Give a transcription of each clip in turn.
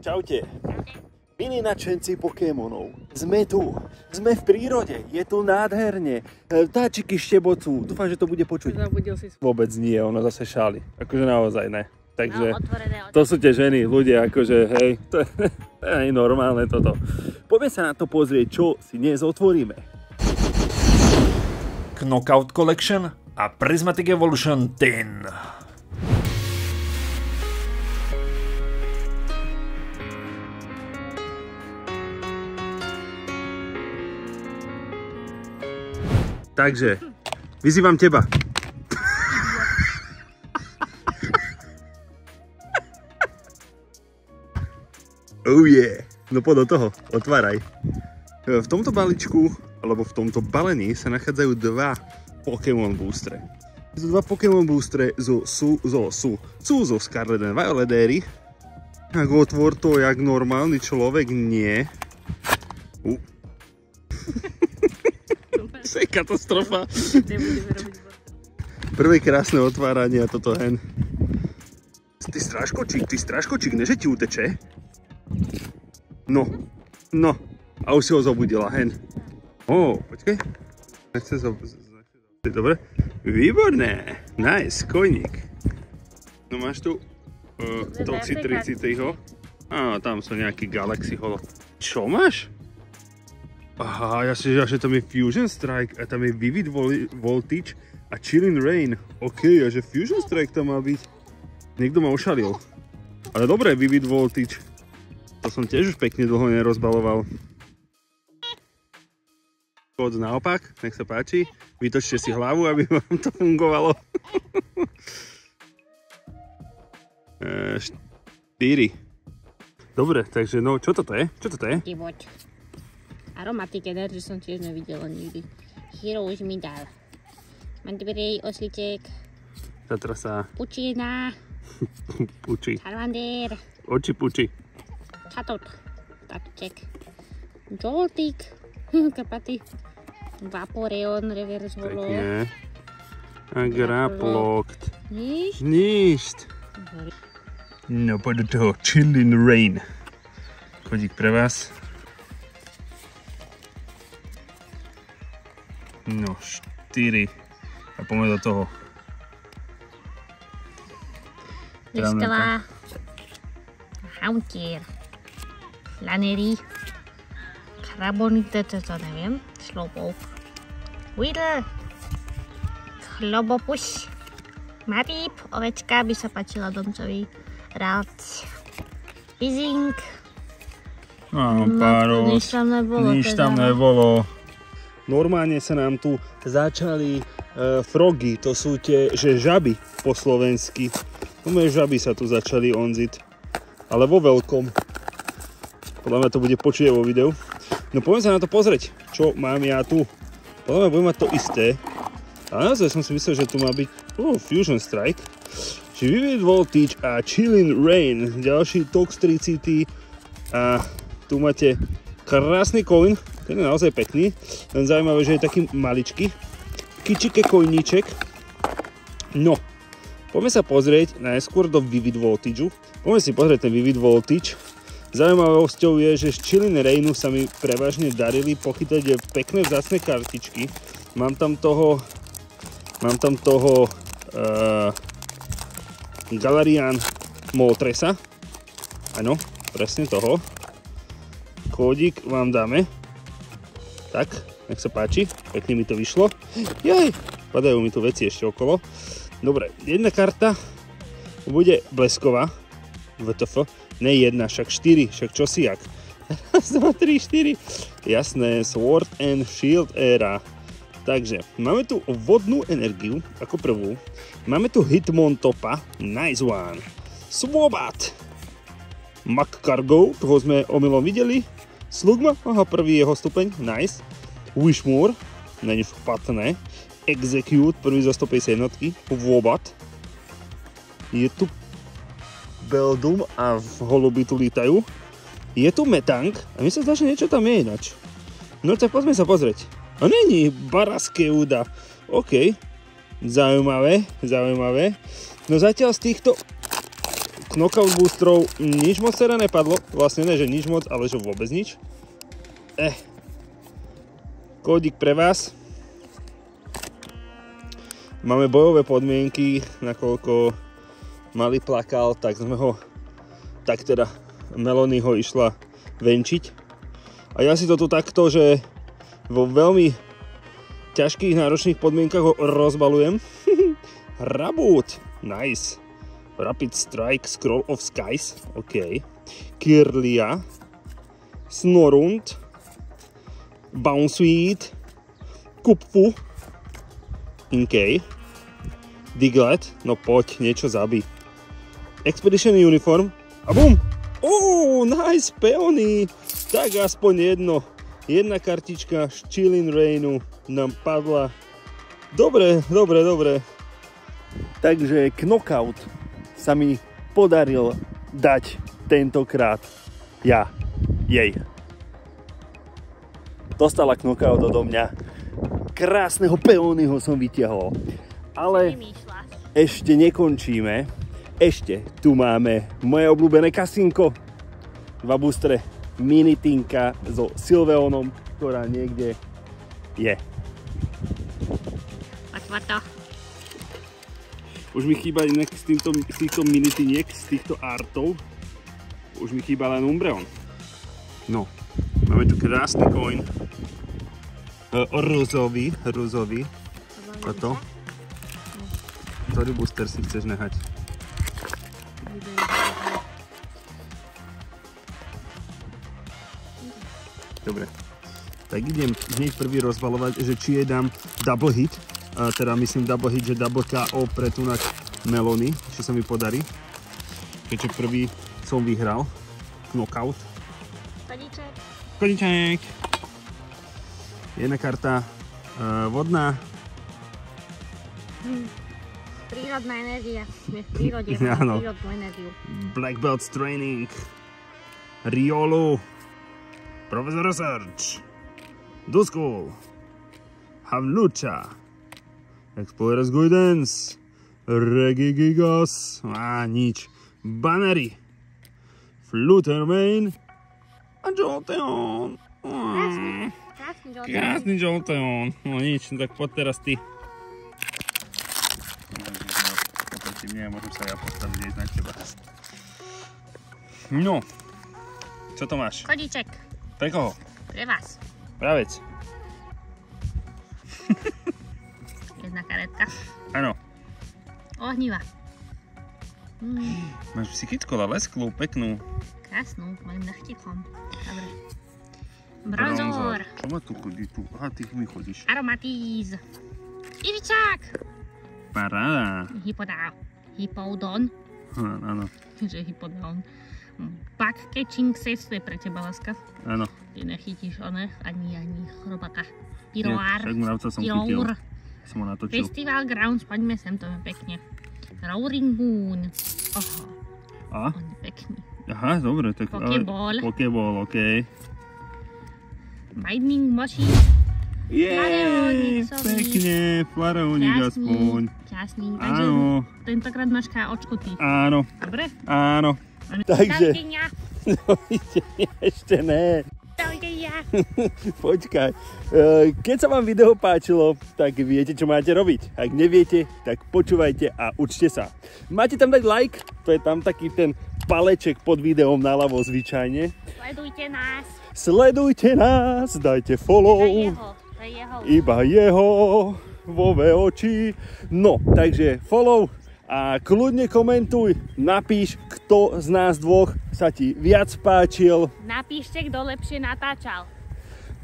Čaute. Milí nadšenci Pokémonov, sme tu, sme v prírode, je tu nádherne, vtáčiky štebocú, dúfam, že to bude počuť. Vôbec nie, ono zase šáli, akože naozaj ne. Takže to sú tie ženy, ľudia, akože hej, to je normálne toto. Poďme sa na to pozrieť, čo si dnes otvoríme. Knockout Collection a Prismatic Evolution 10. Takže, vyzývam teba. Oh yeah, no poď do toho, otváraj. V tomto balíčku, alebo v tomto balení sa nachádzajú dva Pokémon boostre. Sú dva Pokémon boostre sú zo Scarlet and Violet éry. Ak otvor to jak normálny človek, nie. To je katastrofa. Prvé krásne otváranie a toto hen. Ty strážkočík, neže ti uteče? No. A už si ho zobudila, hen. Počkaj. Nechce zobudila. Dobre. Výborné. Nice, kojník. No máš tu Toxtricityho. Tam sú nejaký Galaxy Holo. Čo máš? Aha, ja si že tam je Fusion Strike a tam je Vivid Voltage a Chilling Rain. OK, a že Fusion Strike tam má byť. Niekto ma ošalil. Ale dobré, Vivid Voltage. To som tiež už pekne dlho nerozbaloval. Kód naopak, nech sa páči. Vytočte si hlavu, aby vám to fungovalo. 4. Dobre, takže no, čo toto je? Divoť. Aromatic Energy som tiež nevidela nikdy. Hero už mi dal. Mandibrej, osliček. Zatrasa. Pučina. Puči. Charmander. Oči puči. Chatot. Tatuček. Joltik. Kapaty. Vaporeon, reverse holo. Pekne. A Graploct. Ništ. Ništ. No, poď do toho. Chilling Rain. Kodík pre vás. No, 4. A poďme do toho. Listela. Hauntier. Flannery. Krabonite, to neviem. Slowpoke. Weedle. Chlobopus. Marip. Ovečka by sa páčila domcovi. Ralc. Fizzing. Páros. Nič tam nebolo. Normálne sa nám tu začali frogy, to sú tie, že žaby po slovensky. Žaby sa tu začali onziť, ale vo veľkom. Podľa mňa to bude počuť vo videu. No poďme sa na to pozrieť, čo mám ja tu. Podľa mňa budem mať to isté. A naozaj som si myslel, že tu má byť Fusion Strike. Vivid Voltage a Chilling Rain. Ďalší Toxtricity. A tu máte krásny coin. Ten je naozaj pekný, len zaujímavé, že je taký maličký. Kičike kojníček. No, poďme sa pozrieť najskôr do Vivid Voltageu. Poďme si pozrieť ten Vivid Voltage. Zaujímavosťou je, že z Chilling Rainu sa mi prevažne darili pochytať pekné vzácne kartičky. Mám tam toho Galarian Moltresa. Áno, presne toho. Kódik vám dáme. Tak, nech sa páči, pekne mi to vyšlo. Jaj, padajú mi tu veci ešte okolo. Dobre, jedna karta bude blesková. VTF, ne jedna, však 4, však čo si jak. 1, 2, 3, 4. Jasné, Sword and Shield éra. Takže, máme tu vodnú energiu, ako prvú. Máme tu Hitmontopa, nice one. Swobat. Magcargo, toho sme omylom videli. Slugma, aha, prvý jeho stupeň, nice. Wishmore, není špatné. Execute, prvý zo 150 jednotky. Wobat. Je tu Beldum a holuby tu lítajú. Je tu Metang a mi sa zdá, že niečo tam je ináč. No tak poďme sa pozrieť. A není Baraskeuda. OK. Zaujímavé. No zatiaľ z týchto knockout boostrov nič moc teda nepadlo. Vlastne ne, že nič moc, ale že vôbec nič. Kódik pre vás. Máme bojové podmienky, nakoľko Malý plakal, tak sme ho, tak teda Melony ho išla venčiť. A ja si to tu takto, že vo veľmi ťažkých, náročných podmienkach ho rozbalujem. Rabút, nice. Rapid Strike, Scroll of Skies, OK. Kirlia, Snorund, Bounsweet, Kupfu, Inkay, Diglett, no poď, niečo zabí. Expedition Uniform a bum! Nice, peony! Tak aspoň jedno. Jedna kartička z Chillin' Rainu nám padla. Dobre. Takže knockout sa mi podaril dať tentokrát jej. Dostala knockout odo mňa. Krásneho peonyho som vytiahol. Ale ešte nekončíme. Ešte tu máme moje obľúbené kasínko. 2 boostre Minitinka so Sylveonom, ktorá niekde je. Otvorto. Už mi chýba inak z týchto minitiniek, z týchto artov, už mi chýba len Umbreon. No, máme tu krásny coin. Rúzový. Toto. Ktorý booster si chceš nehať? Dobre. Tak idem hneď prvý rozvalovať, že či jej dám double hit. Teda myslím double hit, že double KO pre tunak Melony, či sa mi podarí. Keďže prvý som vyhral. Knockout. Kodiček. Jedna karta vodná. Prírodná energia. My v prírode Áno. prírodnú energiu. Black Belt's Training. Riolu. Professor Research. Duskull. Havlucha. Explorer's Guidance. Regigigas. Nič. Bannery. Fluttermane. A Jolteon. Krásny Jolteon. No nič, tak poď teraz ty. Nie, môžem sa ja postaviť ísť na teba. No. Čo to máš? Kodíček. Pre koho? Pre vás. Pravec. Jedna karetka. Áno. Ohniva. Máš psychickú lesklú, peknú. Krásnu, mojim nechtikom. Dobre. Bronzor. Čo ma tu chodí tu? Aha, ty mi chodíš. Aromatíz. Ivičák. Paráda. Hippowdon. Áno. Že Hippowdon. Bug catching safe, to je pre teba, láska. Áno. Ty nechytíš ani chrobaka. Pyroár. Však mravca som chytil. Som ho natočil. Festival Grounds, poďme sem, to je pekne. Roaringoon. Oho. A? On je pekný. Aha, dobre. Tak, Pokéball, okej. Lightning Moshi. Jej, pekne, Flareonik aspoň. Krásny, takže tentokrát máš KOčku ty. Áno. Dobre? Áno. Takže... Dovidenia, ešte ne. Dovidenia. Počkaj. Keď sa vám video páčilo, tak viete, čo máte robiť. Ak neviete, tak počúvajte a učte sa. Máte tam dať like, to je tam taký ten paleček pod videom naľavo zvyčajne. Sledujte nás, dajte follow. Iba jeho vo oči. No, takže follow a kľudne komentuj. Napíš, kto z nás dvoch sa ti viac páčil. Napíšte, kto lepšie natáčal.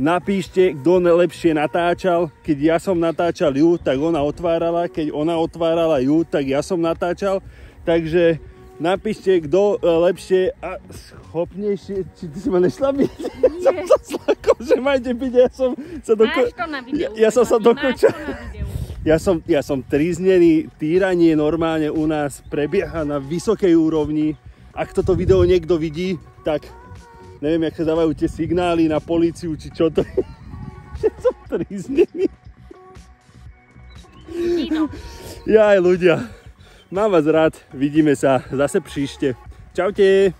Napíšte, kto lepšie natáčal. Keď ja som natáčal ju, tak ona otvárala. Keď ona otvárala ju, tak ja som natáčal. Takže napíšte, kto lepšie a schopnejšie. Či ty si ma nešla byť? Ja som sa slakol, že majte byť. Ja som sa dokončal. Ja som tríznený. Týranie normálne u nás prebieha na vysokej úrovni. Ak toto video niekto vidí, tak neviem, jak sa dávajú tie signály na políciu, či čo to je. Že som tríznený. Jaj, ľudia. Mám vás rád, vidíme sa zase příště. Čaute.